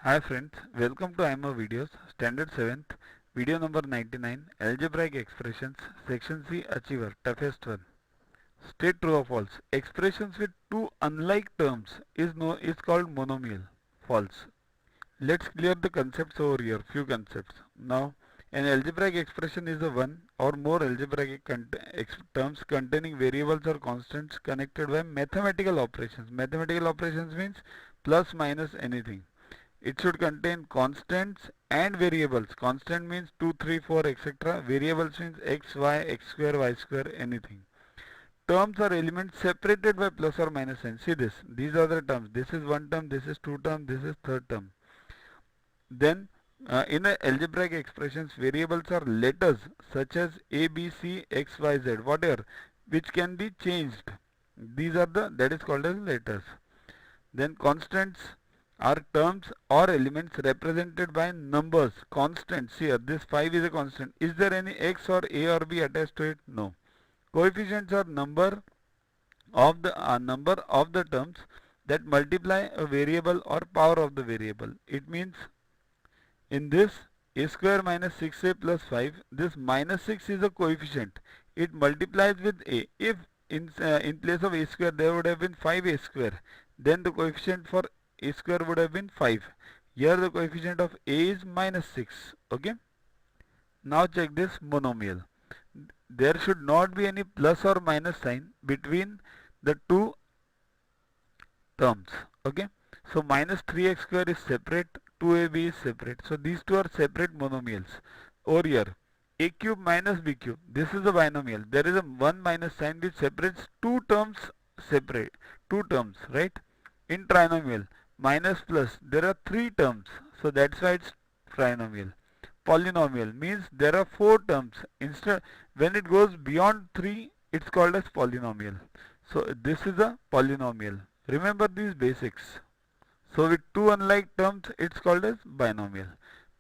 Hi friends, welcome to IMO videos, standard 7th, video number 99, algebraic expressions, section C achiever, toughest one. State true or false. Expressions with two unlike terms is called monomial. False. Let's clear the concepts over here, few concepts. Now, an algebraic expression is a one or more algebraic terms containing variables or constants connected by mathematical operations. Mathematical operations means plus minus anything. It should contain constants and variables. Constant means 2, 3, 4, etc. Variables means x, y, x square, y square, anything. Terms are elements separated by plus or minus sign. See this. These are the terms. This is one term, this is two term, this is third term. Then in the algebraic expressions, variables are letters such as a, b, c, x, y, z, whatever, which can be changed. That is called as letters. Then constants are terms or elements represented by numbers. Constants here, this 5 is a constant. Is there any x or a or b attached to it? No. Coefficients are number of the terms that multiply a variable or power of the variable. It means in this a square minus 6a plus 5, this minus 6 is a coefficient. It multiplies with a. If in place of a square there would have been 5a square, then the coefficient for a square would have been 5. Here the coefficient of a is minus 6. Okay. Now check this monomial. There should not be any plus or minus sign between the two terms. Okay. So minus 3x square is separate, 2ab is separate. So these two are separate monomials. Over here, a cube minus b cube. This is a binomial. There is a 1 minus sign which separates two terms right? In trinomial, minus plus, there are three terms. So that's why it's trinomial. Polynomial means there are four terms. Instead, when it goes beyond 3, it's called as polynomial. So this is a polynomial. Remember these basics. So with two unlike terms, it's called as binomial.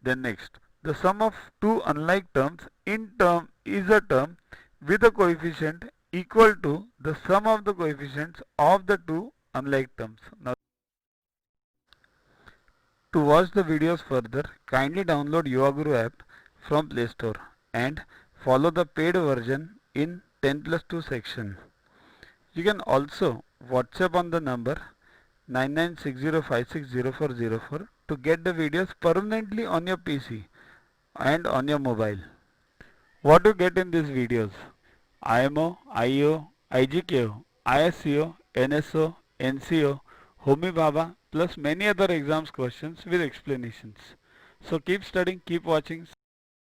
Then next, the sum of two unlike terms in term is a term with a coefficient equal to the sum of the coefficients of the two unlike terms. Now, to watch the videos further, kindly download YuvaGuru app from Play Store and follow the paid version in 10+2 section. You can also WhatsApp on the number 9960560404 to get the videos permanently on your PC and on your mobile. What to get in these videos? IMO, IO, IGKO, ISCO, NSO, NCO, Homi Bhabha plus many other exams questions with explanations. So keep studying, keep watching.